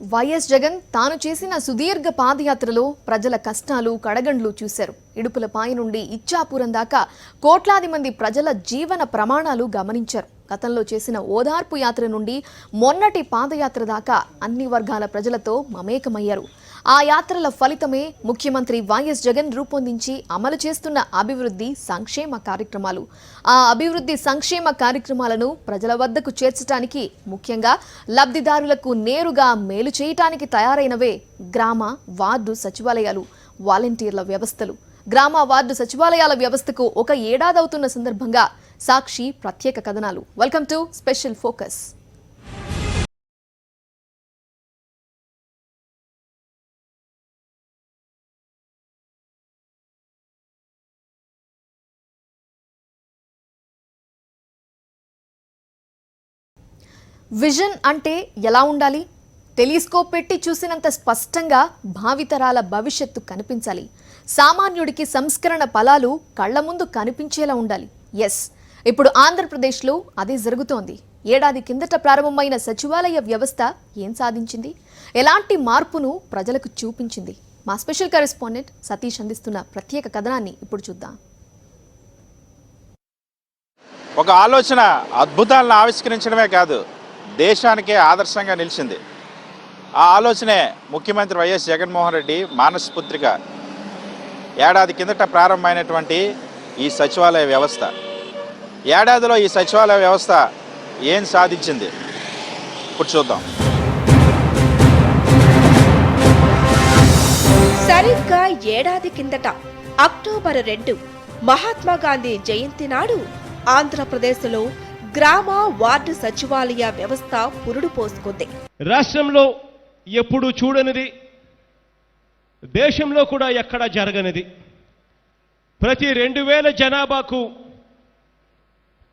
YS Jagan తాను చేసిన సుదీర్ఘ పాదయాత్రలో ప్రజల కష్టాలు కడగండ్లు చూశారు. ఇడుపులపాయ నుండి ఇచ్చాపురం దాకా కోట్లాది మంది ప్రజల జీవన ప్రమాణాలు గమనించారు. గతంలో చేసిన ఓదార్పు యాత్ర నుండి మొన్నటి పాదయాత్ర దాకా అన్ని వర్గాల ప్రజలతో మమేకమయ్యారు. ఆ యాత్రల ఫలితమే ముఖ్యమంత్రి వైఎస్ జగన్ రూపొందించి అమలు చేస్తున్న అభివృద్ధి సంక్షేమ కార్యక్రమాలు. ఆ అభివృద్ధి సంక్షేమ కార్యక్రమాలను ప్రజల వద్దకు చేర్చడానికి, ముఖ్యంగా లబ్ధిదారులకు నేరుగా మేలు చేయటానికి తయారైనవే గ్రామ వార్డు సచివాలయాలు, వాలంటీర్ల వ్యవస్థలు. గ్రామ వార్డు సచివాలయాల వ్యవస్థకు ఒక ఏడాది అవుతున్న సందర్భంగా సాక్షి ప్రత్యేక కథనాలు. Welcome to special focus. Vision అంటే ఎలా ఉండాలి? టెలిస్కోప్ పెట్టి చూసినంత స్పష్టంగా భావితరాల భవిష్యత్తు కనిపించాలి. సామాన్యుడికి సంస్కరణ ఫలాలు కళ్ల ముందు కనిపించేలా ఉండాలి. ఎస్, ఇప్పుడు ఆంధ్రప్రదేశ్లో అదే జరుగుతోంది. ఏడాది కిందట ప్రారంభమైన సచివాలయ వ్యవస్థ ఏం సాధించింది? ఎలాంటి మార్పును ప్రజలకు చూపించింది? మా స్పెషల్ కరెస్పాండెంట్ సతీష్ అందిస్తున్న ప్రత్యేక కథనాన్ని ఇప్పుడు చూద్దాం. ఒక ఆలోచన అద్భుతాలను ఆవిష్కరించడమే కాదు, దేశానికే ఆదర్శంగా నిలిచింది. ఆ ఆలోచనే ముఖ్యమంత్రి వైఎస్ జగన్మోహన్ రెడ్డి మానసపుత్రిక. ఏడాది కిందట ప్రారంభమైనటువంటి ఈ సచివాలయ వ్యవస్థ, ఏడాదిలో ఈ సచివాలయ వ్యవస్థ ఏం సాధించింది ఇప్పుడు చూద్దాం. సరిగ్గా ఏడాది కిందట అక్టోబర్ 2 మహాత్మా గాంధీ జయంతి నాడు ఆంధ్రప్రదేశ్లో గ్రామ వార్డు సచివాలయ వ్యవస్థ పురుడు పోసుకుంది. రాష్ట్రంలో ఎప్పుడు చూడనిది, దేశంలో కూడా ఎక్కడా జరగనిది, ప్రతి 2000 జనాభాకు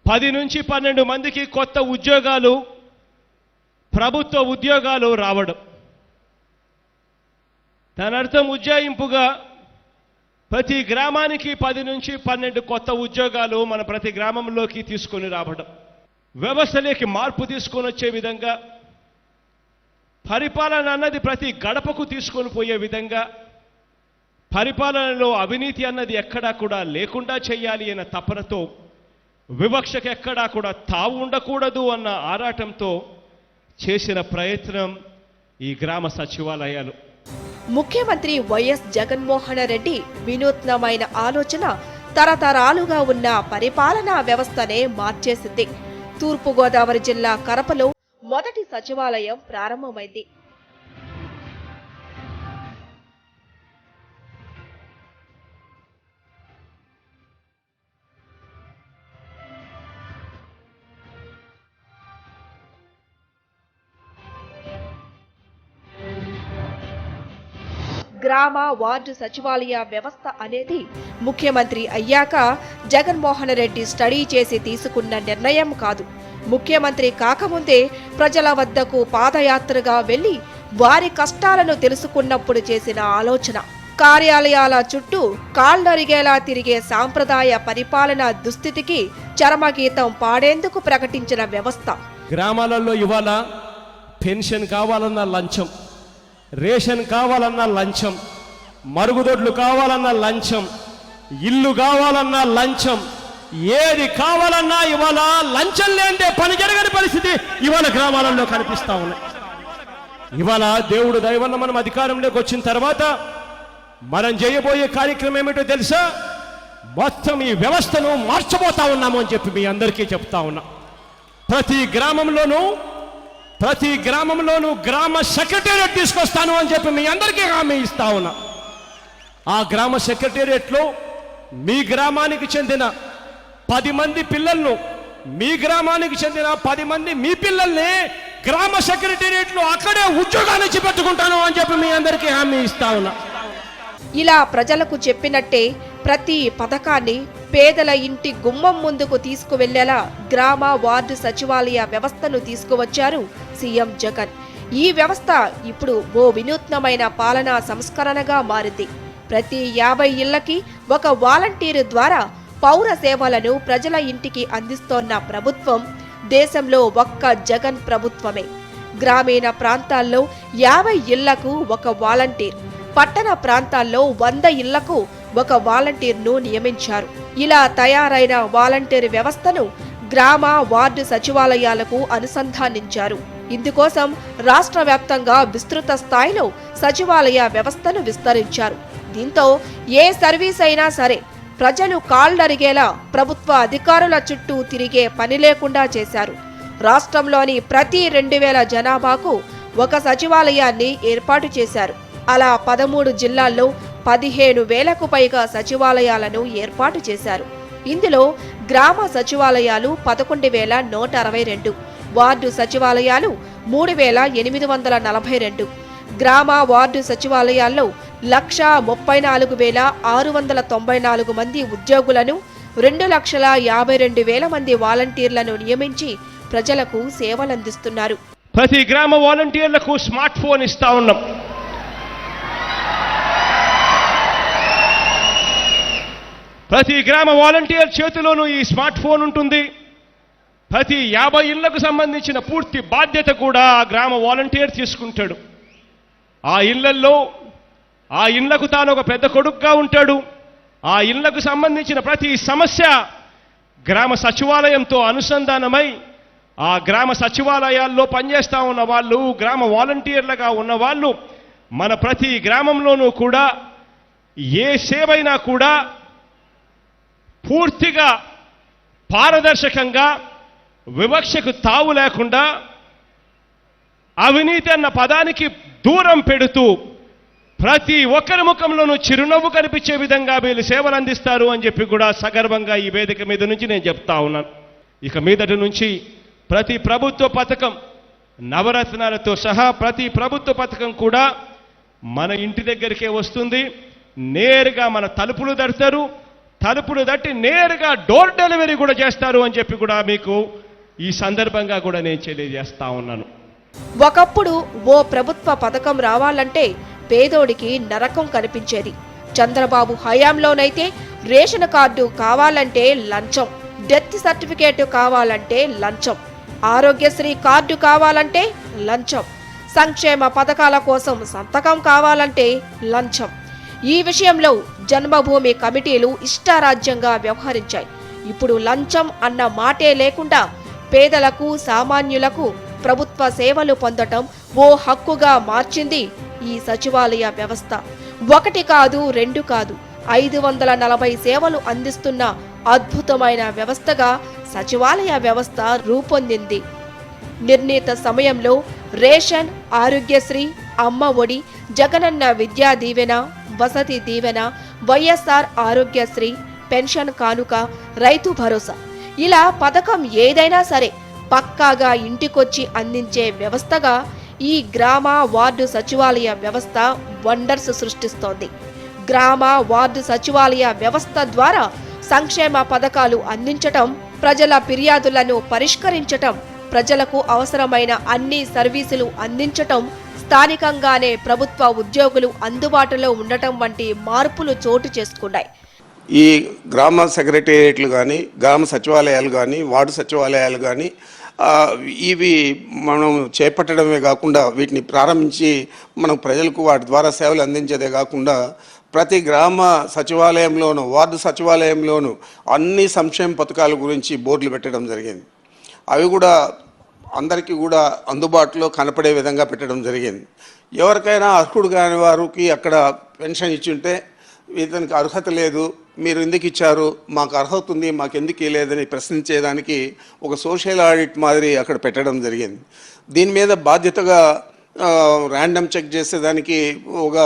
10 నుంచి 12 మందికి కొత్త ఉద్యోగాలు, ప్రభుత్వ ఉద్యోగాలు రావడం. దాని అర్థం ఉజ్జాయింపుగా ప్రతి గ్రామానికి 10 నుంచి 12 కొత్త ఉద్యోగాలు మన ప్రతి గ్రామంలోకి తీసుకొని రావడం. వ్యవస్థలోకి మార్పు తీసుకొని వచ్చే విధంగా, పరిపాలన అన్నది ప్రతి గడపకు తీసుకొని పోయే విధంగా, పరిపాలనలో అవినీతి అన్నది ఎక్కడా కూడా లేకుండా చేయాలి అన్న తపనతో, వివక్షకు ఎక్కడా కూడా తావు ఉండకూడదు అన్న ఆరాటంతో చేసిన ప్రయత్నం ఈ గ్రామ సచివాలయాలు. ముఖ్యమంత్రి వైఎస్ జగన్మోహన్ రెడ్డి వినూత్నమైన ఆలోచన తరతరాలుగా ఉన్న పరిపాలనా వ్యవస్థనే మార్చేసింది. తూర్పుగోదావరి జిల్లా కరపలో మొదటి సచివాలయం ప్రారంభమైంది. గ్రామ వార్డు సచివాలయ వ్యవస్థ అనేది ముఖ్యమంత్రి అయ్యాక జగన్మోహన్ రెడ్డి స్టడీ చేసి తీసుకున్న నిర్ణయం కాదు. ముఖ్యమంత్రి కాకముందే ప్రజల వద్దకు పాదయాత్రగా వెళ్లి వారి కష్టాలను తెలుసుకున్నప్పుడు చేసిన ఆలోచన. కార్యాలయాల చుట్టూ కాళ్లరిగేలా తిరిగే సాంప్రదాయ పరిపాలన దుస్థితికి చరమగీతం పాడేందుకు ప్రకటించిన వ్యవస్థ. గ్రామాలలో ఇవాళ పెన్షన్ కావాలన్న లంచం, రేషన్ కావాలన్నా లంచం, మరుగుదొడ్లు కావాలన్నా లంచం, ఇల్లు కావాలన్నా లంచం, ఏది కావాలన్నా ఇవాళ లంచం లేదే పని జరగని పరిస్థితి ఇవాళ గ్రామాలలో కనిపిస్తా ఉన్నాయి. ఇవాళ దేవుడు దయ వల్ల మనం అధికారంలోకి వచ్చిన తర్వాత మనం చేయబోయే కార్యక్రమం ఏమిటో తెలుసా? మొత్తం ఈ వ్యవస్థను మార్చబోతా ఉన్నాము అని చెప్పి మీ అందరికీ చెప్తా ఉన్నా. ప్రతి గ్రామంలోనూ గ్రామ సెక్రటేరియట్ తీసుకొస్తాను అని చెప్పి మీ అందరికీ హామీ ఇస్తా ఉన్నా. ఆ గ్రామ సెక్రటేరియట్లో మీ గ్రామానికి చెందిన 10 మంది పిల్లలను, మీ గ్రామానికి చెందిన 10 మంది మీ పిల్లల్ని గ్రామ సెక్రటేరియట్లో అక్కడే ఉద్యోగాలు ఇచ్చి పెట్టుకుంటాను అని చెప్పి మీ అందరికీ హామీ ఇస్తా ఉన్నా. ఇలా ప్రజలకు చెప్పినట్టే ప్రతి పథకాన్ని పేదల ఇంటి గుమ్మం ముందుకు తీసుకువెళ్లేలా గ్రామ వార్డు సచివాలయ వ్యవస్థను తీసుకువచ్చారు సీఎం జగన్. ఈ వ్యవస్థ ఇప్పుడు ఓ వినూత్నమైన పాలనా సంస్కరణగా మారింది. ప్రతి 50 ఇళ్లకి ఒక వాలంటీరు ద్వారా పౌర సేవలను ప్రజల ఇంటికి అందిస్తోన్న ప్రభుత్వం దేశంలో ఒక్క జగన్ ప్రభుత్వమే. గ్రామీణ ప్రాంతాల్లో 50 ఇళ్లకు ఒక వాలంటీర్, పట్టణ ప్రాంతాల్లో 100 ఇళ్లకు ఒక వాలంటీర్ను నియమించారు. ఇలా తయారైన వాలంటీర్ వ్యవస్థను గ్రామ వార్డు సచివాలయాలకు అనుసంధానించారు. ఇందుకోసం రాష్ట్ర వ్యాప్తంగా విస్తృత స్థాయిలో సచివాలయ వ్యవస్థను విస్తరించారు. దీంతో ఏ సర్వీస్ అయినా సరే ప్రజలు కాళ్లరిగేలా ప్రభుత్వ అధికారుల చుట్టూ తిరిగే పని లేకుండా చేశారు. రాష్ట్రంలోని ప్రతి 2000 జనాభాకు ఒక సచివాలయాన్ని ఏర్పాటు చేశారు. అలా 13 జిల్లాల్లో 15,000కు పైగా సచివాలయాలను ఏర్పాటు చేశారు. ఇందులో గ్రామ సచివాలయాలు 11,162, వార్డు సచివాలయాలు 3,842, గ్రామ వార్డు సచివాలయాల్లో 1,34,694 మంది ఉద్యోగులను, 2,52,000 మంది వాలంటీర్లను నియమించి ప్రజలకు సేవలందిస్తున్నారు. ప్రతి గ్రామ వాలంటీర్లకు స్మార్ట్ ఫోన్ ఇస్తా ఉన్నాం. ప్రతి గ్రామ వాలంటీర్ చేతిలోనూ ఈ స్మార్ట్ ఫోన్ ఉంటుంది. ప్రతి 50 ఇళ్లకు సంబంధించిన పూర్తి బాధ్యత కూడా ఆ గ్రామ వాలంటీర్ తీసుకుంటాడు. ఆ ఇళ్లకు తాను ఒక పెద్ద కొడుకుగా ఉంటాడు. ఆ ఇళ్లకు సంబంధించిన ప్రతి సమస్య గ్రామ సచివాలయంతో అనుసంధానమై ఆ గ్రామ సచివాలయాల్లో పనిచేస్తూ ఉన్న వాళ్ళు, గ్రామ వాలంటీర్లుగా ఉన్న వాళ్ళు మన ప్రతి గ్రామంలోనూ కూడా ఏ సేవైనా కూడా పూర్తిగా పారదర్శకంగా, వివక్షకు తావు లేకుండా, అవినీతి అన్న పదానికి దూరం పెడుతూ ప్రతి ఒక్కరి ముఖంలోనూ చిరునవ్వు కనిపించే విధంగా వీళ్ళు సేవలు అందిస్తారు అని చెప్పి కూడా సగర్వంగా ఈ వేదిక మీద నుంచి నేను చెప్తా ఉన్నాను. ఇక మీదటి నుంచి ప్రతి ప్రభుత్వ పథకం, నవరత్నాలతో సహా ప్రతి ప్రభుత్వ పథకం కూడా మన ఇంటి దగ్గరికే వస్తుంది. నేరుగా మన తలుపులు తడతారు. తలుపులు తట్టి నేరుగా డోర్ డెలివరీ కూడా చేస్తారు అని చెప్పి కూడా మీకు ఈ సందర్భంగా కూడా నేను తెలియజేస్తా ఉన్నాను. ఒకప్పుడు ఓ ప్రభుత్వ పథకం రావాలంటే పేదోడికి నరకం కనిపించేది. చంద్రబాబు హయాంలోనైతే రేషన్ కార్డు కావాలంటే లంచం, డెత్ సర్టిఫికేట్ కావాలంటే లంచం, ఆరోగ్యశ్రీ కార్డు కావాలంటే లంచం, సంక్షేమ పథకాల కోసం సంతకం కావాలంటే లంచం. ఈ విషయంలో జన్మభూమి కమిటీలు ఇష్టారాజ్యంగా వ్యవహరించాయి. ఇప్పుడు లంచం అన్న మాటే లేకుండా పేదలకు, సామాన్యులకు ప్రభుత్వ సేవలు పొందటం ఓ హక్కుగా మార్చింది ఈ సచివాలయ వ్యవస్థ. 1 కాదు 2 కాదు 540 సేవలు అందిస్తున్న అద్భుతమైన వ్యవస్థగా సచివాలయ వ్యవస్థ రూపొందింది. నిర్ణీత సమయంలో రేషన్, ఆరోగ్యశ్రీ, అమ్మ ఒడి, జగనన్న విద్యా దీవెన, వసతి దీవెన, వైఎస్ఆర్ ఆరోగ్యశ్రీ, పెన్షన్ కానుక, రైతు భరోసా, ఇలా పథకం ఏదైనా సరే పక్కాగా ఇంటికొచ్చి అందించే వ్యవస్థగా ఈ గ్రామ వార్డు సచివాలయ వ్యవస్థ వండర్స్ సృష్టిస్తోంది. గ్రామ వార్డు సచివాలయ వ్యవస్థ ద్వారా సంక్షేమ పథకాలు అందించటం, ప్రజల ఫిర్యాదులను పరిష్కరించటం, ప్రజలకు అవసరమైన అన్ని సర్వీసులు అందించటం, స్థానికంగానే ప్రభుత్వ ఉద్యోగులు అందుబాటులో ఉండటం వంటి మార్పులు చోటు చేసుకున్నాయి. ఈ గ్రామ సెక్రటేరియట్లు కానీ, గ్రామ సచివాలయాలు కానీ, వార్డు సచివాలయాలు కానీ ఇవి మనం చేపట్టడమే కాకుండా, వీటిని ప్రారంభించి మనం ప్రజలకు వాటి ద్వారా సేవలు అందించేదే కాకుండా ప్రతి గ్రామ సచివాలయంలోనూ, వార్డు సచివాలయంలోనూ అన్ని సంక్షేమ పథకాల గురించి బోర్డులు పెట్టడం జరిగింది. అవి కూడా అందరికీ కూడా అందుబాటులో కనపడే విధంగా పెట్టడం జరిగింది. ఎవరికైనా అర్హుడు కాని వారికి అక్కడ పెన్షన్ ఇచ్చుంటే ఇతనికి అర్హత లేదు, మీరు ఎందుకు ఇచ్చారు, మాకు అర్హత ఉంది, మాకు ఎందుకు ఇవ్వలేదని ప్రశ్నించేదానికి ఒక సోషల్ ఆడిట్ మాదిరి అక్కడ పెట్టడం జరిగింది. దీని మీద బాధ్యతగా ర్యాండమ్ చెక్ చేసేదానికి ఒక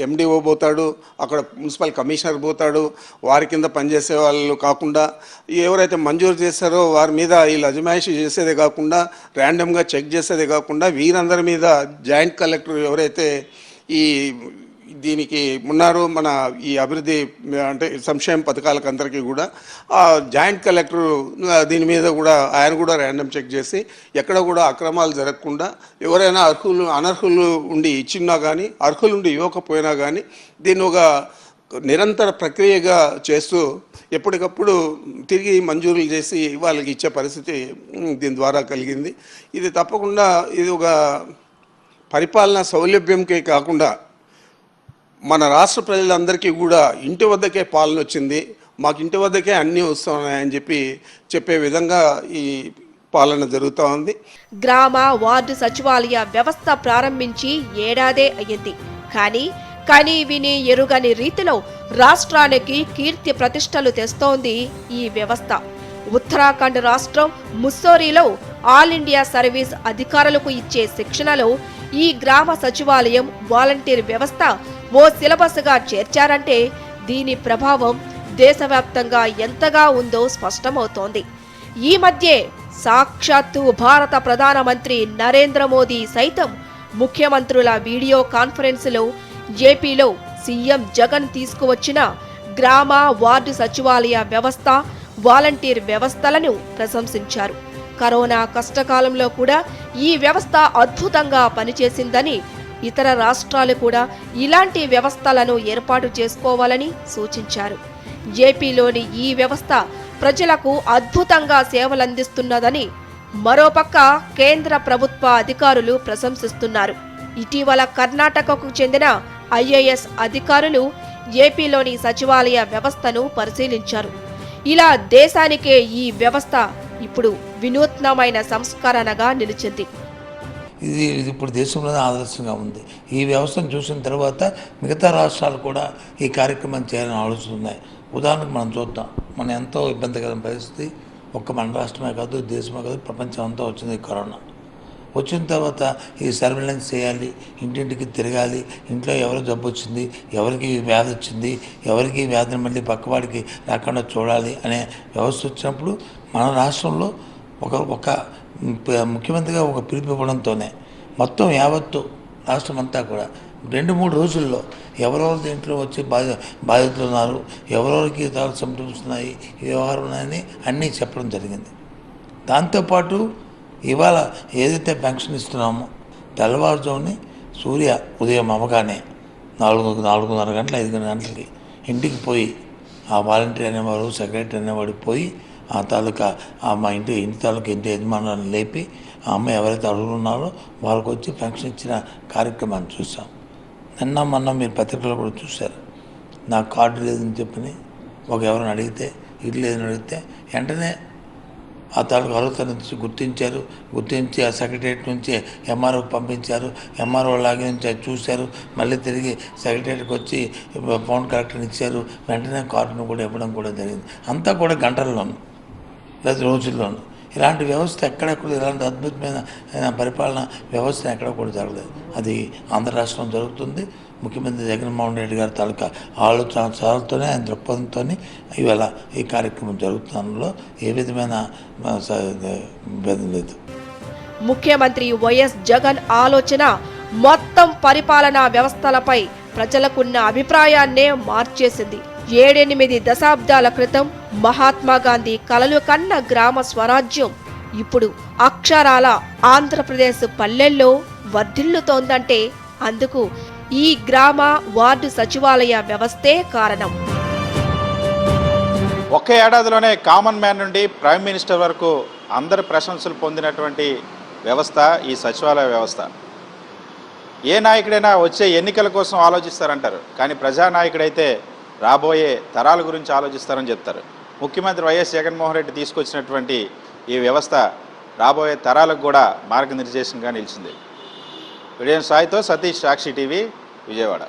ఎండిఓ పోతాడు, అక్కడ మున్సిపల్ కమిషనర్ పోతాడు. వారి కింద పనిచేసే వాళ్ళు కాకుండా ఎవరైతే మంజూరు చేస్తారో వారి మీద వీళ్ళు అజమాయిషీ చేసేదే కాకుండా, ర్యాండమ్గా చెక్ చేసేదే కాకుండా వీరందరి మీద జాయింట్ కలెక్టర్ ఎవరైతే ఈ దీనికి ఉన్నారో, మన ఈ అభివృద్ధి అంటే సంక్షేమ పథకాలకు అందరికీ కూడా ఆ జాయింట్ కలెక్టర్ దీని మీద కూడా ఆయన కూడా ర్యాండమ్ చెక్ చేసి ఎక్కడ కూడా అక్రమాలు జరగకుండా, ఎవరైనా అనర్హులు ఉండి ఇచ్చినా కానీ, అర్హులు ఉండి ఇవ్వకపోయినా కానీ దీన్ని ఒక నిరంతర ప్రక్రియగా చేస్తూ ఎప్పటికప్పుడు తిరిగి మంజూరులు చేసి వాళ్ళకి ఇచ్చే పరిస్థితి దీని ద్వారా కలిగింది. ఇది తప్పకుండా ఇది ఒక పరిపాలన సౌలభ్యంకే కాకుండా మన రాష్ట్ర ప్రజలందరికీ కూడా ఇంటి వద్దకే పాలన వచ్చింది, మాకు ఇంటి వద్దకే అన్నీ వస్తున్నాయని చెప్పే విధంగా ఈ పాలన జరుగుతూ ఉంది. గ్రామ వార్డు సచివాలయ వ్యవస్థ ప్రారంభించి ఏడాదే అయ్యింది. కానీ కని విని ఎరుగని రీతిలో రాష్ట్రానికి కీర్తి ప్రతిష్టలు తెస్తోంది ఈ వ్యవస్థ. ఉత్తరాఖండ్ రాష్ట్రం ముస్సోరీలో ఆల్ ఇండియా సర్వీస్ అధికారులకు ఇచ్చే శిక్షణలో ఈ గ్రామ సచివాలయం వాలంటీర్ వ్యవస్థ ఓ సిలబస్గా చేర్చారంటే దీని ప్రభావం దేశవ్యాప్తంగా ఎంతగా ఉందో స్పష్టమవుతోంది. ఈ మధ్యే సాక్షాత్తు భారత ప్రధానమంత్రి నరేంద్ర మోదీ సైతం ముఖ్యమంత్రుల వీడియో కాన్ఫరెన్స్లో ఏపీలో సీఎం జగన్ తీసుకువచ్చిన గ్రామ వార్డు సచివాలయ వ్యవస్థ, వాలంటీర్ వ్యవస్థలను ప్రశంసించారు. కరోనా కష్టకాలంలో కూడా ఈ వ్యవస్థ అద్భుతంగా పనిచేసిందని, ఇతర రాష్ట్రాలు కూడా ఇలాంటి వ్యవస్థలను ఏర్పాటు చేసుకోవాలని సూచించారు. ఏపీలోని ఈ వ్యవస్థ ప్రజలకు అద్భుతంగా సేవలందిస్తున్నదని మరోపక్క కేంద్ర ప్రభుత్వ అధికారులు ప్రశంసిస్తున్నారు. ఇటీవల కర్ణాటకకు చెందిన ఐఏఎస్ అధికారులు ఏపీలోని సచివాలయ వ్యవస్థను పరిశీలించారు. ఇలా దేశానికే ఈ వ్యవస్థ ఇప్పుడు వినూత్నమైన సంస్కరణగా నిలిచింది. ఇది ఇప్పుడు దేశంలోనే ఆదర్శంగా ఉంది. ఈ వ్యవస్థను చూసిన తర్వాత మిగతా రాష్ట్రాలు కూడా ఈ కార్యక్రమం చేయాలని ఆలోచిస్తున్నాయి. ఉదాహరణకు మనం చూద్దాం, మన ఎంతో ఇబ్బందికరమైన పరిస్థితి ఒక్క మన రాష్ట్రమే కాదు, దేశమే కాదు, ప్రపంచం అంతా వచ్చింది కరోనా. వచ్చిన తర్వాత ఈ సర్వేలెన్స్ చేయాలి, ఇంటింటికి తిరగాలి, ఇంట్లో ఎవరు జబ్బు వచ్చింది, ఎవరికి వ్యాధి వచ్చింది, ఎవరికి వ్యాధిని మళ్ళీ పక్కవాడికి రాకుండా చూడాలి అనే వ్యవస్థ వచ్చినప్పుడు మన రాష్ట్రంలో ఒక ముఖ్యమంత్రిగా ఒక పిలుపు ఇవ్వడంతోనే మొత్తం యావత్తు రాష్ట్రం అంతా కూడా 2-3 రోజుల్లో ఎవరెవరు దీంట్లో వచ్చి బాధితులు ఉన్నారు, ఎవరెవరికి సింప్టమ్స్ ఉన్నాయి, వ్యవహారం ఉన్నాయని అన్నీ చెప్పడం జరిగింది. దాంతోపాటు ఇవాళ ఏదైతే పెన్షన్ ఇస్తున్నామో తెల్లవారుజాముని సూర్య ఉదయం అవ్వగానే 4:30 గంటల 5 గంటలకి ఇంటికి పోయి ఆ వాలంటీర్ అనేవారు, సెక్రటరీ అనేవాడు పోయి ఆ తాలూకా మా ఇంటి తాలూకా ఇంటి యజమానులను లేపి ఆ అమ్మ ఎవరైతే అడుగుతున్నారో వాళ్ళకి వచ్చి పెన్షన్ ఇచ్చిన కార్యక్రమాన్ని చూసాం. నిన్న మొన్న మీరు పత్రికలో కూడా చూశారు. నాకు కార్డు లేదని చెప్పని ఎవరైనా అడిగితే, ఇల్లు లేదని అడిగితే వెంటనే ఆ తాలూకు అర్హత నుంచి గుర్తించి ఆ సెక్రటరియట్ నుంచి ఎంఆర్ఓకి పంపించారు. ఎంఆర్ఓ లాగే నుంచి అది చూశారు, మళ్ళీ తిరిగి సెక్రటరియట్కి వచ్చి ఫోన్ కలెక్టర్ని ఇచ్చారు. వెంటనే కార్డును కూడా ఇవ్వడం కూడా జరిగింది. అంతా కూడా గంటల్లోనూ లేదా రోజుల్లోనూ. ఇలాంటి వ్యవస్థ ఎక్కడెక్కడ, ఇలాంటి అద్భుతమైన పరిపాలన వ్యవస్థ ఎక్కడ కూడా జరగలేదు. అది ఆంధ్ర రాష్ట్రం జరుగుతుంది. ముఖ్యమంత్రి జగన్మోహన్ రెడ్డి గారి తాలూకా ఆలోచనతోనే, ఆయన దృక్పథంతో ఇవాళ ఈ కార్యక్రమం జరుగుతున్నలో ఏ విధమైన భేదం లేదు. ముఖ్యమంత్రి వైఎస్ జగన్ ఆలోచన మొత్తం పరిపాలనా వ్యవస్థలపై ప్రజలకున్న అభిప్రాయాన్నే మార్చేసింది. 7-8 దశాబ్దాల క్రితం మహాత్మా గాంధీ కలలు కన్న గ్రామ స్వరాజ్యం ఇప్పుడు అక్షరాల ఆంధ్రప్రదేశ్ పల్లెల్లో వర్ధిల్లుతోందంటే అందుకు ఈ గ్రామ వార్డు సచివాలయ వ్యవస్థే కారణం. ఒక్క ఏడాదిలోనే కామన్ మ్యాన్ నుండి ప్రైమ్ మినిస్టర్ వరకు అందరి ప్రశంసలు పొందినటువంటి వ్యవస్థ ఈ సచివాలయ వ్యవస్థ. ఏ నాయకుడైనా వచ్చే ఎన్నికల కోసం ఆలోచిస్తారంటారు, కానీ ప్రజానాయకుడైతే రాబోయే తరాల గురించి ఆలోచిస్తారని చెప్తారు. ముఖ్యమంత్రి వైఎస్ జగన్మోహన్ రెడ్డి తీసుకొచ్చినటువంటి ఈ వ్యవస్థ రాబోయే తరాలకు కూడా మార్గనిర్దేశంగా నిలిచింది. వీడియో సాయితో సతీష్, సాక్షి టీవీ, విజయవాడ.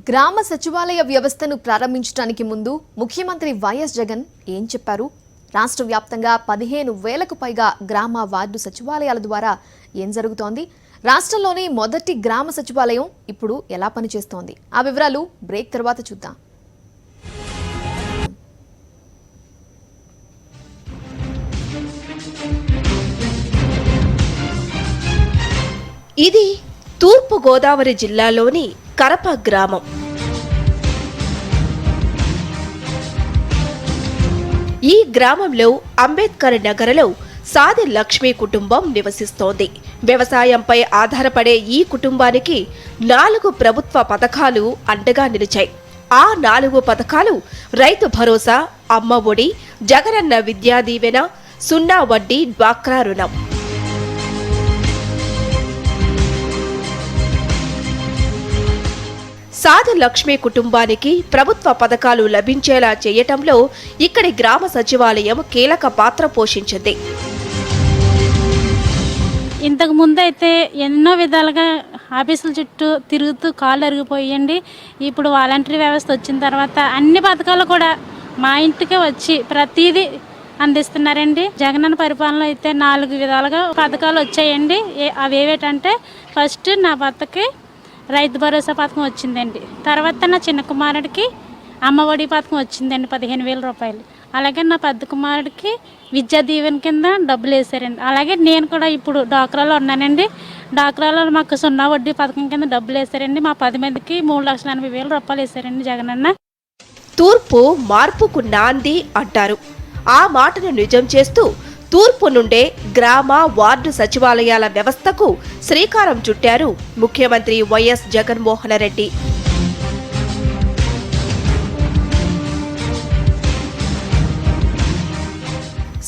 గ్రామ సచివాలయ వ్యవస్థను ప్రారంభించడానికి ముందు ముఖ్యమంత్రి వైఎస్ జగన్ ఏం చెప్పారు? రాష్ట్ర వ్యాప్తంగా 15,000కు పైగా గ్రామ వార్డు సచివాలయాల ద్వారా ఏం జరుగుతోంది? రాష్ట్రంలోని మొదటి గ్రామ సచివాలయం ఇప్పుడు ఎలా పనిచేస్తోంది? ఆ వివరాలు బ్రేక్ తర్వాత చూద్దాం. ఇది తూర్పు గోదావరి జిల్లాలోని కరప గ్రామం. ఈ గ్రామంలో అంబేద్కర్ నగర్లో సాది లక్ష్మి కుటుంబం నివసిస్తోంది. వ్యవసాయంపై ఆధారపడే ఈ కుటుంబానికి 4 ప్రభుత్వ పథకాలు అండగా నిలిచాయి. ఆ 4 పథకాలు రైతు భరోసా, అమ్మ ఒడి, జగనన్న విద్యా దీవెన, 0 వడ్డీ డ్వాక్రా రుణం. సాది లక్ష్మి కుటుంబానికి ప్రభుత్వ పథకాలు లభించేలా చేయటంలో ఇక్కడి గ్రామ సచివాలయం కీలక పాత్ర పోషించింది. ఇంతకు ముందు అయితే ఎన్నో విధాలుగా ఆఫీసుల చుట్టూ తిరుగుతూ కాళ్ళు అరిగిపోయండి. ఇప్పుడు వాలంటరీ వ్యవస్థ వచ్చిన తర్వాత అన్ని పథకాలు కూడా మా ఇంటికే వచ్చి ప్రతిదీ అందిస్తున్నారండి. జగనన్న పరిపాలనలో అయితే 4 విధాలుగా పథకాలు వచ్చాయండి. అవి ఏవేటంటే ఫస్ట్ నా భర్తకి రైతు భరోసా పథకం వచ్చిందండి. తర్వాత నా చిన్న కుమారుడికి అమ్మ ఒడి పథకం వచ్చిందండి 15,000 రూపాయలు. అలాగే నా పెద్ద కుమారుడికి విద్యా దీవెన కింద డబ్బులు వేసారండి. అలాగే నేను కూడా ఇప్పుడు డాక్రాలో ఉన్నానండి. డాక్రాలో మాకు 0 వడ్డీ పథకం కింద డబ్బులు వేసారండి. మా 10 మందికి 3,80,000 రూపాయలు వేసారండి జగనన్న. తూర్పు మార్పుకు నాంది అంటారు. ఆ మాటను నిజం చేస్తూ తూర్పు నుండే గ్రామ, వార్డు సచివాలయాల వ్యవస్థకు శ్రీకారం చుట్టారు ముఖ్యమంత్రి వైఎస్ జగన్మోహన్ రెడ్డి.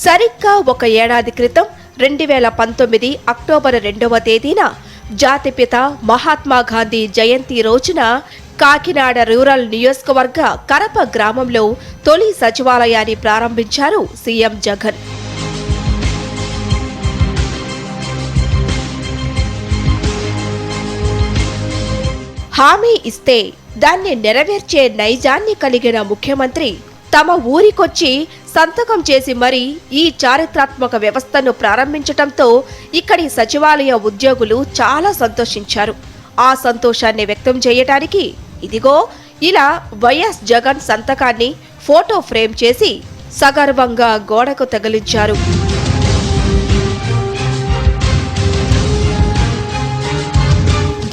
సరిగ్గా 1 ఏడాది క్రితం 2019 అక్టోబర్ 2వ తేదీన జాతిపిత మహాత్మా గాంధీ జయంతి రోజున కాకినాడ రూరల్ నియోజకవర్గ కరప గ్రామంలో తొలి సచివాలయాన్ని ప్రారంభించారు సీఎం జగన్. హామీ ఇస్తే దాన్ని నెరవేర్చే నైజాన్ని కలిగిన ముఖ్యమంత్రి తమ ఊరికొచ్చి సంతకం చేసి మరీ ఈ చారిత్రాత్మక వ్యవస్థను ప్రారంభించటంతో ఇక్కడి సచివాలయ ఉద్యోగులు చాలా సంతోషించారు. ఆ సంతోషాన్ని వ్యక్తం చేయటానికి ఇదిగో ఇలా వైఎస్ జగన్ సంతకాన్ని ఫోటో ఫ్రేమ్ చేసి సగర్వంగా గోడకు తగిలించారు.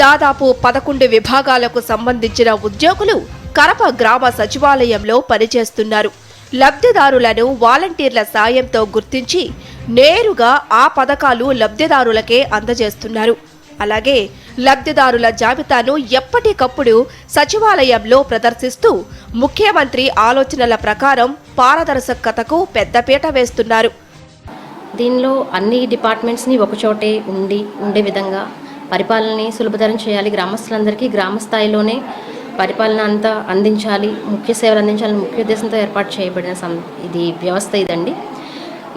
దాదాపు 11 విభాగాలకు సంబంధించిన ఉద్యోగులు కరప గ్రామ సచివాలయంలో పనిచేస్తున్నారు. లబ్ధిదారులను వాలంటీర్ల సాయంతో గుర్తించి నేరుగా ఆ పథకాలు లబ్ధిదారులకే అందజేస్తున్నారు. అలాగే లబ్ధిదారుల జాబితాను ఎప్పటికప్పుడు సచివాలయంలో ప్రదర్శిస్తూ ముఖ్యమంత్రి ఆలోచనల ప్రకారం పారదర్శకతకు పెద్దపీట వేస్తున్నారు. దీనిలో అన్ని డిపార్ట్మెంట్స్ని ఒకచోటే ఉండే విధంగా పరిపాలనని సులభతరం చేయాలి. గ్రామస్తులందరికీ గ్రామ స్థాయిలోనే పరిపాలన అంతా అందించాలి, ముఖ్య సేవలు అందించాలని ముఖ్య ఉద్దేశంతో ఏర్పాటు చేయబడిన ఇది వ్యవస్థ ఇదండి.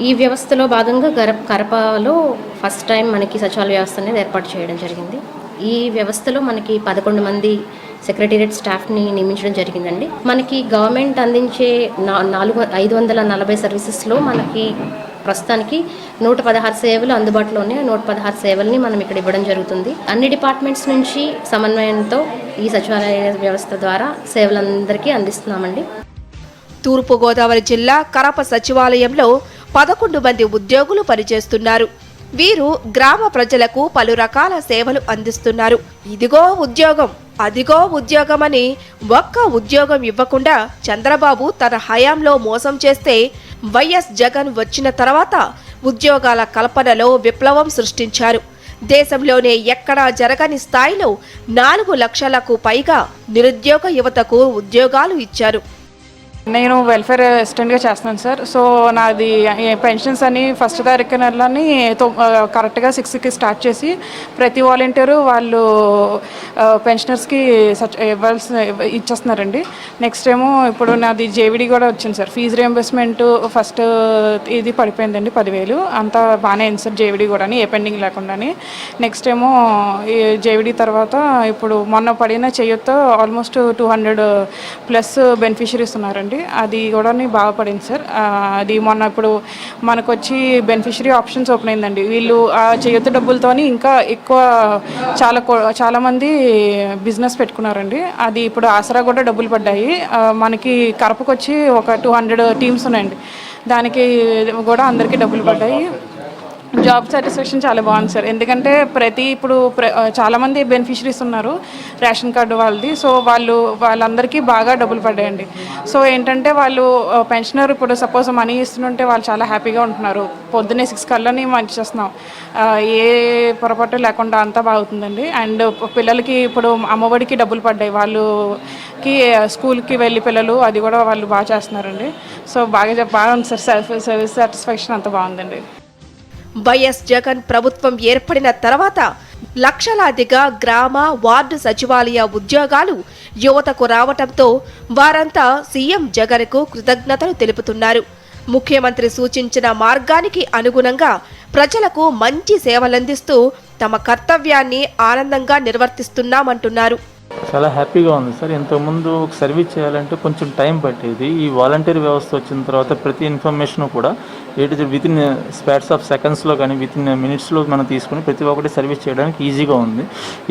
ఈ వ్యవస్థలో భాగంగా కరపలో ఫస్ట్ టైం మనకి సచివాలయ వ్యవస్థ అనేది ఏర్పాటు చేయడం జరిగింది. ఈ వ్యవస్థలో మనకి 11 మంది సెక్రటేరియట్ స్టాఫ్ని నియమించడం జరిగిందండి. మనకి గవర్నమెంట్ అందించే 540 సర్వీసెస్లో మనకి ప్రస్తుతానికి 116 సేవలు అందుబాటులో ఉన్నాయి. 116 సేవల్ని మనం ఇక్కడ ఇవ్వడం జరుగుతుంది. అన్ని డిపార్ట్మెంట్స్ నుంచి సమన్వయంతో ఈ సచివాలయ వ్యవస్థ ద్వారా సేవలందరికీ అందిస్తున్నామండి. తూర్పుగోదావరి జిల్లా కరప సచివాలయంలో 11 మంది ఉద్యోగులు పనిచేస్తున్నారు. వీరు గ్రామ ప్రజలకు పలు రకాల సేవలు అందిస్తున్నారు. ఇదిగో ఉద్యోగం, అదిగో ఉద్యోగమని ఒక్క ఉద్యోగం ఇవ్వకుండా చంద్రబాబు తన హయాంలో మోసం చేస్తే వైఎస్ జగన్ వచ్చిన తర్వాత ఉద్యోగాల కల్పనలో విప్లవం సృష్టించారు. దేశంలోనే ఎక్కడా జరగని స్థాయిలో 4 లక్షలకు పైగా నిరుద్యోగ యువతకు ఉద్యోగాలు ఇచ్చారు. నేను వెల్ఫేర్ అసిస్టెంట్గా చేస్తున్నాను సార్. సో నాది పెన్షన్స్ అని ఫస్ట్ తారీఖునని కరెక్ట్గా 6కి స్టార్ట్ చేసి ప్రతి వాలంటీరు వాళ్ళు పెన్షనర్స్కి ఇచ్చేస్తున్నారండి. నెక్స్ట్ ఏమో ఇప్పుడు నాది జేవిడి కూడా వచ్చింది సార్. ఫీజు రియంబర్స్మెంట్ ఫస్ట్ ఇది పడిపోయిందండి 10,000, అంతా బాగానే అయింది సార్ జేవిడి కూడా ఏ పెండింగ్ లేకుండాని. నెక్స్ట్ ఏమో జేవిడి తర్వాత ఇప్పుడు మొన్న పడిన చేయొత్తో ఆల్మోస్ట్ 200+ బెనిఫిషరీస్ ఉన్నారండి. అది కూడా బాగా పడింది సార్. అది మొన్న ఇప్పుడు మనకు వచ్చి బెనిఫిషరీ ఆప్షన్స్ ఓపెన్ అయిందండి. వీళ్ళు ఆ చేయొత్తు డబ్బులతోని ఇంకా ఎక్కువ చాలామంది బిజినెస్ పెట్టుకున్నారండి. అది ఇప్పుడు ఆసరా కూడా డబ్బులు పడ్డాయి. మనకి కరపకు వచ్చి ఒక 200 టీమ్స్ ఉన్నాయండి. దానికి కూడా అందరికీ డబ్బులు పడ్డాయి. జాబ్ సాటిస్ఫాక్షన్ చాలా బాగుంది సార్. ఎందుకంటే ఇప్పుడు చాలామంది బెనిఫిషరీస్ ఉన్నారు రేషన్ కార్డు వాళ్ళది. సో వాళ్ళందరికీ బాగా డబ్బులు పడ్డాయండి. సో ఏంటంటే వాళ్ళు పెన్షనర్ ఇప్పుడు సపోజ్ మనీ ఇస్తుంటే వాళ్ళు చాలా హ్యాపీగా ఉంటున్నారు. పొద్దున్నే 6 కల్లని మంచి చేస్తున్నాం, ఏ పొరపాటు లేకుండా అంతా బాగుతుందండి. అండ్ పిల్లలకి ఇప్పుడు అమ్మఒడికి డబ్బులు పడ్డాయి, వాళ్ళకి స్కూల్కి వెళ్ళి పిల్లలు అది కూడా వాళ్ళు బాగా చేస్తున్నారండి. సో బాగా ఉంది సార్, సర్వీస్ సాటిస్ఫాక్షన్ అంతా బాగుందండి. వైఎస్ జగన్ ప్రభుత్వం ఏర్పడిన తర్వాత లక్షలాదిగా గ్రామ వార్డు సచివాలయ ఉద్యోగాలు యువతకు రావటంతో వారంతా సీఎం జగన్కు కృతజ్ఞతలు తెలుపుతున్నారు. ముఖ్యమంత్రి సూచించిన మార్గానికి అనుగుణంగా ప్రజలకు మంచి సేవలందిస్తూ తమ కర్తవ్యాన్ని ఆనందంగా నిర్వర్తిస్తున్నామంటున్నారు. చాలా హ్యాపీగా ఉంది సార్. ఇంతకుముందు ఒక సర్వీస్ చేయాలంటే కొంచెం టైం పట్టేది. ఈ వాలంటీర్ వ్యవస్థ వచ్చిన తర్వాత ప్రతి ఇన్ఫర్మేషన్ కూడా వితిన్ స్పాట్స్ ఆఫ్ సెకండ్స్లో కానీ వితిన్ మినిట్స్లో మనం తీసుకుని ప్రతి ఒక్కటి సర్వీస్ చేయడానికి ఈజీగా ఉంది.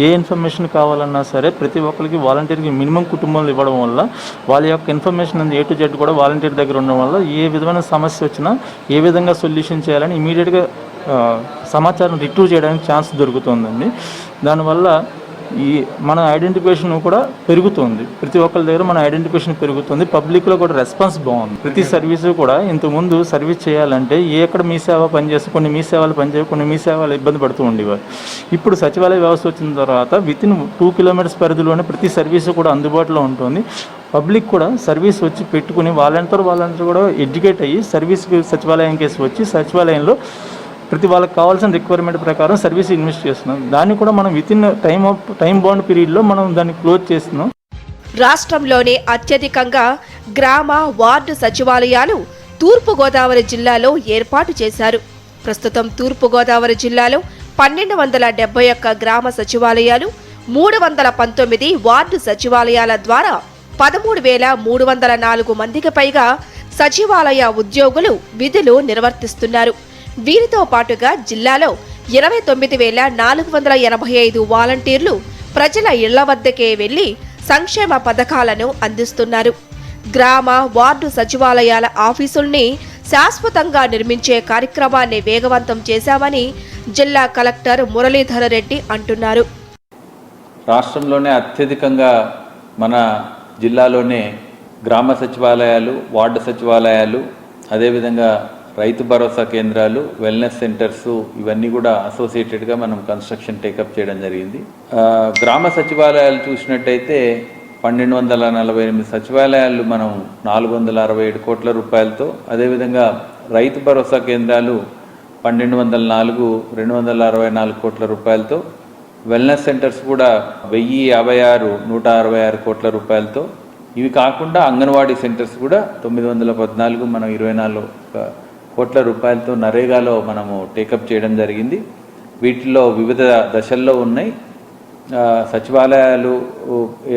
ఏ ఇన్ఫర్మేషన్ కావాలన్నా సరే ప్రతి ఒక్కరికి వాలంటీర్కి మినిమం కుటుంబంలో ఇవ్వడం వల్ల వాళ్ళ యొక్క ఇన్ఫర్మేషన్ అనేది A to Z కూడా వాలంటీర్ దగ్గర ఉండడం వల్ల ఏ విధమైన సమస్య వచ్చినా ఏ విధంగా సొల్యూషన్ చేయాలని ఇమీడియట్గా సమాచారం రిట్రీవ్ చేయడానికి ఛాన్స్ దొరుకుతుందండి. దానివల్ల మన ఐడెంటిఫికేషన్ కూడా పెరుగుతుంది. ప్రతి ఒక్కరి దగ్గర మన ఐడెంటిఫికేషన్ పెరుగుతుంది. పబ్లిక్లో కూడా రెస్పాన్స్ బాగుంది. ప్రతి సర్వీసు కూడా ఇంతకుముందు సర్వీస్ చేయాలంటే ఎక్కడ మీ సేవ పనిచేస్తే కొన్ని మీ సేవలు పనిచేయ కొన్ని మీ సేవలు ఇబ్బంది పడుతూ ఉండేవారు. ఇప్పుడు సచివాలయ వ్యవస్థ వచ్చిన తర్వాత వితిన్ 2 kilometers పరిధిలోనే ప్రతి సర్వీసు కూడా అందుబాటులో ఉంటుంది. పబ్లిక్ కూడా సర్వీస్ వచ్చి పెట్టుకుని వాలంటీర్ కూడా ఎడ్యుకేట్ అయ్యి సచివాలయం కేసు వచ్చి సచివాలయంలో ప్రతి వాళ్ళకి కావాల్సిన రిక్వైర్మెంట్ ప్రకారం సర్వీస్ ఇన్వెస్ట్ చేస్తున్నాం. దాన్ని కూడా మనం వితిన్ టైం బౌండ్ పీరియడ్లో మనం దాన్ని క్లోజ్ చేస్తున్నాం. రాష్ట్రంలోనే అత్యధికంగా గ్రామ వార్డు సచివాలయాలు తూర్పుగోదావరి జిల్లాలో ఏర్పాటు చేశారు. ప్రస్తుతం తూర్పుగోదావరి జిల్లాలో 1271 గ్రామ సచివాలయాలు, 319 వార్డు సచివాలయాల ద్వారా 13,304 మందికి పైగా సచివాలయ ఉద్యోగులు విధులు నిర్వర్తిస్తున్నారు. వీరితో పాటుగా జిల్లాలో 29,485 వాలంటీర్లు ప్రజల ఇళ్ల వద్దకే వెళ్లి సంక్షేమ పథకాలను అందిస్తున్నారు. గ్రామ వార్డు సచివాలయాల ఆఫీసుల్ని శాశ్వతంగా నిర్మించే కార్యక్రమాన్ని వేగవంతం చేశామని జిల్లా కలెక్టర్ మురళీధర్ రెడ్డి అంటున్నారు. రాష్ట్రంలోనే అత్యధికంగా మన జిల్లాలోనే గ్రామ సచివాలయాలు, వార్డు సచివాలయాలు, అదేవిధంగా రైతు భరోసా కేంద్రాలు, వెల్నెస్ సెంటర్స్ ఇవన్నీ కూడా అసోసియేటెడ్గా మనం కన్స్ట్రక్షన్ టేకప్ చేయడం జరిగింది. గ్రామ సచివాలయాలు చూసినట్టయితే 1248 సచివాలయాలు మనం 467 కోట్ల రూపాయలతో, అదేవిధంగా రైతు భరోసా కేంద్రాలు 1204 264 కోట్ల రూపాయలతో, వెల్నెస్ సెంటర్స్ కూడా 1056 166 కోట్ల రూపాయలతో, ఇవి కాకుండా అంగన్వాడీ సెంటర్స్ కూడా 914 మనం 24 కోట్ల రూపాయలతో నరేగాలో మనము టేకప్ చేయడం జరిగింది. వీటిలో వివిధ దశల్లో ఉన్నాయి. సచివాలయాలు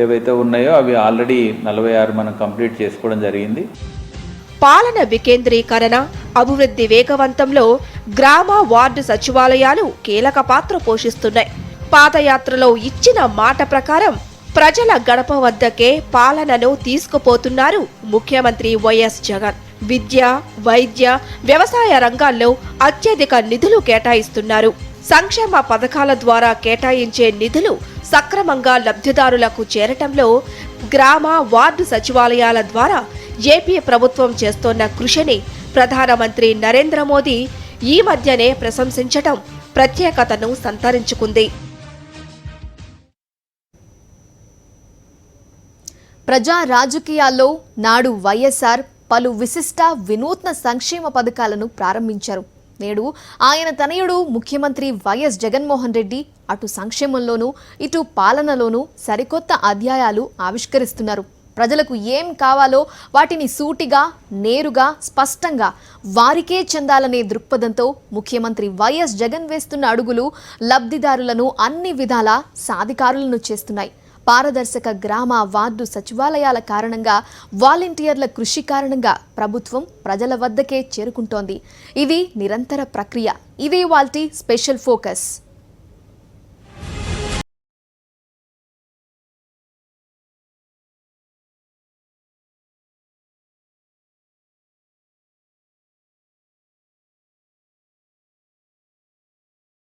ఏవైతే ఉన్నాయో అవి ఆల్రెడీ 46 మనం కంప్లీట్ చేసుకోవడం జరిగింది. పాలన వికేంద్రీకరణ, అభివృద్ధి వేగవంతంలో గ్రామ వార్డు సచివాలయాలు కీలక పాత్ర పోషిస్తున్నాయి. పాదయాత్రలో ఇచ్చిన మాట ప్రకారం ప్రజల గడప వద్దకే పాలనను తీసుకుపోతున్నారు ముఖ్యమంత్రి వైఎస్ జగన్. విద్య, వైద్య, వ్యవసాయ రంగాల్లో అత్యధిక నిధులు కేటాయిస్తున్నారు. సంక్షేమ పథకాల ద్వారా కేటాయించే నిధులు సక్రమంగా లబ్ధిదారులకు చేరటంలో గ్రామ వార్డు సచివాలయాల ద్వారా ఏపీ ప్రభుత్వం చేస్తోన్న కృషిని ప్రధానమంత్రి నరేంద్ర మోదీ ఈ మధ్యనే ప్రశంసించటం ప్రత్యేకతను సంతరించుకుంది. ప్రజా రాజకీయాల్లో నాడు వైఎస్ఆర్ పలు విశిష్ట వినూత్న సంక్షేమ పథకాలను ప్రారంభించారు. నేడు ఆయన తనయుడు ముఖ్యమంత్రి వైఎస్ జగన్మోహన్ రెడ్డి అటు సంక్షేమంలోనూ ఇటు పాలనలోనూ సరికొత్త అధ్యాయాలు ఆవిష్కరిస్తున్నారు. ప్రజలకు ఏం కావాలో వాటిని సూటిగా, నేరుగా, స్పష్టంగా వారికే చెందాలనే దృక్పథంతో ముఖ్యమంత్రి వైఎస్ జగన్ వేస్తున్న అడుగులు లబ్ధిదారులను అన్ని విధాలా సాధికారులను చేస్తున్నాయి. పారదర్శక గ్రామ వార్డు సచివాలయాల కారణంగా, వాలంటీర్ల కృషి కారణంగా ప్రభుత్వం ప్రజల వద్దకే చేరుకుంటోంది. ఇది నిరంతర ప్రక్రియ. ఇదే వాల్టి స్పెషల్ ఫోకస్.